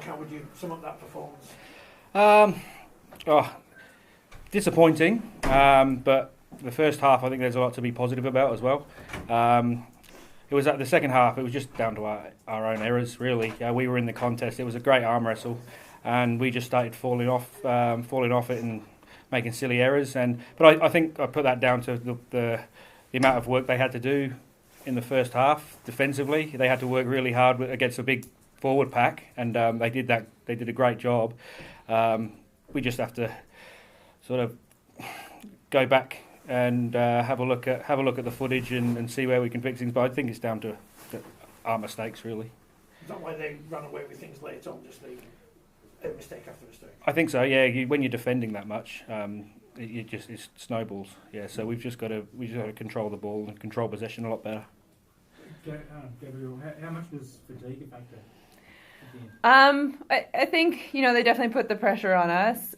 Mike, how would you sum up that performance? Disappointing, but the first half I think there's a lot to be positive about as well. It was at the second half, it was just down to our own errors, really. We were in the contest, it was a great arm wrestle, and we just started falling off it and making silly errors. But I think I put that down to the amount of work they had to do in the first half defensively. They had to work really hard against a big forward pack, and they did that. They did a great job. We just have to sort of go back and have a look at the footage and see where we can fix things. But I think it's down to our mistakes, really. Is that why they run away with things later on, just leaving a mistake after mistake? I think so. Yeah, when you're defending that much, it snowballs. Yeah, so we've just got to control the ball and control possession a lot better. Gabriel, how much was fatigue a factor? I think they definitely put the pressure on us.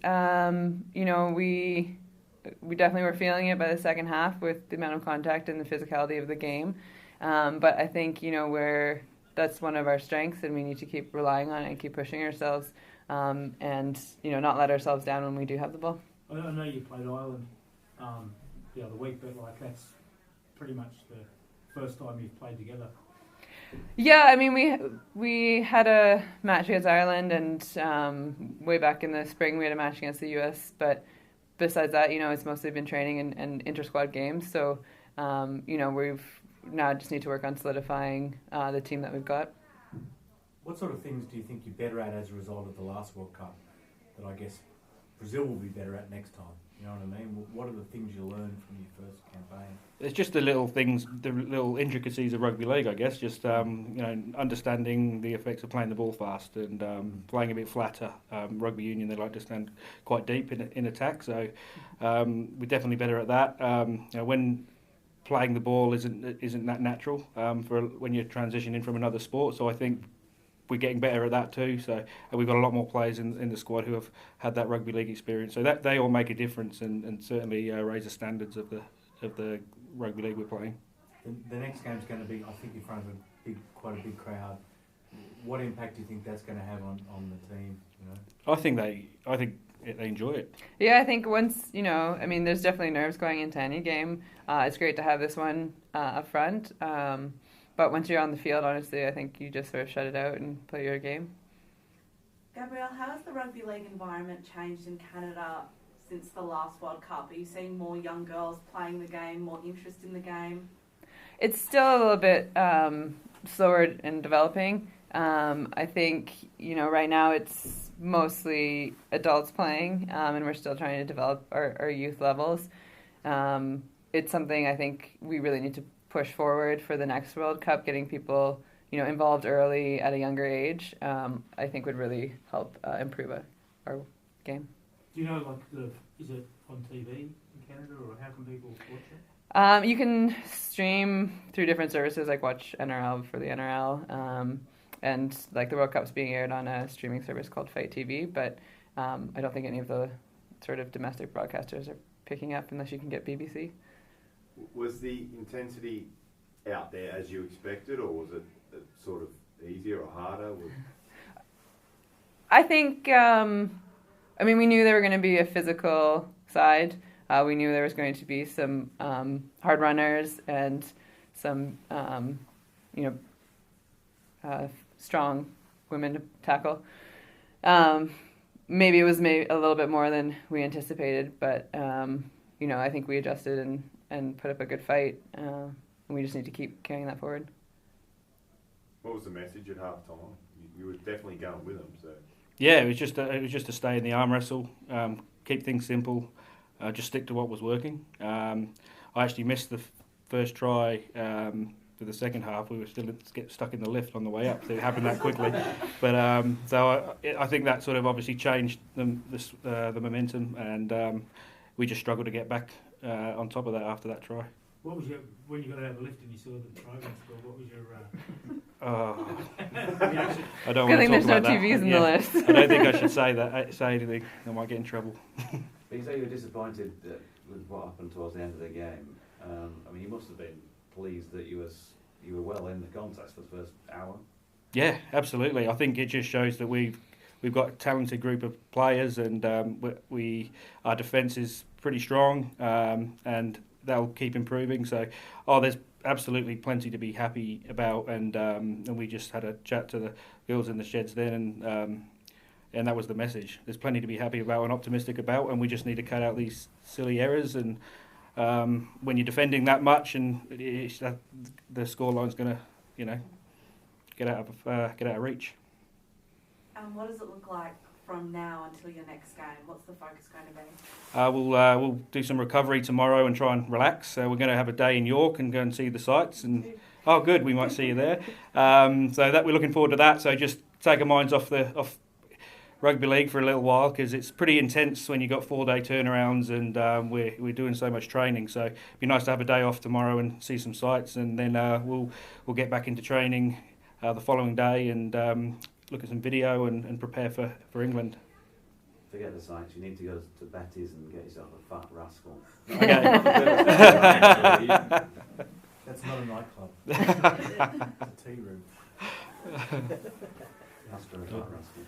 We definitely were feeling it by the second half with the amount of contact and the physicality of the game. But I think that's one of our strengths, and we need to keep relying on it and keep pushing ourselves, and not let ourselves down when we do have the ball. I know you played Ireland the other week, but that's pretty much the first time you've played together. Yeah, I mean, we had a match against Ireland, and way back in the spring we had a match against the US. But besides that, it's mostly been training and inter-squad games. So, we've now just need to work on solidifying the team that we've got. What sort of things do you think you're better at as a result of the last World Cup that I guess Brazil will be better at next time? You know what I mean? What are the things you learned from your first campaign? It's just the little things, the little intricacies of rugby league, I guess. Just understanding the effects of playing the ball fast and playing a bit flatter. Rugby union, they like to stand quite deep in attack, so we're definitely better at that. When playing the ball isn't that natural for when you're transitioning from another sport. So I think we're getting better at that too. So we've got a lot more players in the squad who have had that rugby league experience. So that they all make a difference and certainly raise the standards of the rugby league we're playing. The next game's going to be, I think, in front of quite a big crowd. What impact do you think that's going to have on the team? I think they enjoy it. Yeah, I think once there's definitely nerves going into any game. It's great to have this one up front. But once you're on the field, honestly, I think you just sort of shut it out and play your game. Gabrielle, how has the rugby league environment changed in Canada since the last World Cup? Are you seeing more young girls playing the game, more interest in the game? It's still a little bit slower in developing. I think, right now it's mostly adults playing, and we're still trying to develop our youth levels. It's something I think we really need to push forward for the next World Cup. Getting people, involved early at a younger age, I think would really help improve our game. Do you know, is it on TV in Canada, or how can people watch it? You can stream through different services, like watch NRL for the NRL, and the World Cup's being aired on a streaming service called Forty20 TV, but I don't think any of the sort of domestic broadcasters are picking up unless you can get BBC. Was the intensity out there as you expected, or was it sort of easier or harder? I think, we knew there were going to be a physical side. We knew there was going to be some hard runners and some, strong women to tackle. Maybe it was a little bit more than we anticipated, but, I think we adjusted and put up a good fight. And we just need to keep carrying that forward. What was the message at half time? You were definitely going with them, so. Yeah, it was just to stay in the arm wrestle, keep things simple, just stick to what was working. I actually missed the first try for the second half. We were still stuck in the lift on the way up, so it happened that quickly. But so I think that sort of obviously changed the momentum, and we just struggled to get back on top of that after that try. What was when you got out of the lift and you saw the try being scored, what was your reaction? I don't Good want thing to there's talk no about TVs that. in the lift. I don't think I should say anything. I might get in trouble. But you say you were disappointed with what happened towards the end of the game. You must have been pleased that you were well in the contest for the first hour. Yeah, absolutely. I think it just shows that we've we've got a talented group of players, and our defence is pretty strong, and that'll keep improving. So, there's absolutely plenty to be happy about, and we just had a chat to the girls in the sheds then, and that was the message. There's plenty to be happy about and optimistic about, and we just need to cut out these silly errors. And when you're defending that much, and the scoreline's going to, get out of reach. And what does it look like from now until your next game? What's the focus going to be? We'll do some recovery tomorrow and try and relax. We're going to have a day in York and go and see the sights. And good, we might see you there. So that we're looking forward to that. So just take our minds off rugby league for a little while, because it's pretty intense when you've got 4-day turnarounds, and we're doing so much training. So it'd be nice to have a day off tomorrow and see some sights, and then we'll get back into training the following day and look at some video and prepare for England. Forget the sights. You need to go to Betty's and get yourself a fat rascal. Okay. That's not a nightclub. It's a tea room. Ask for a fat rascal.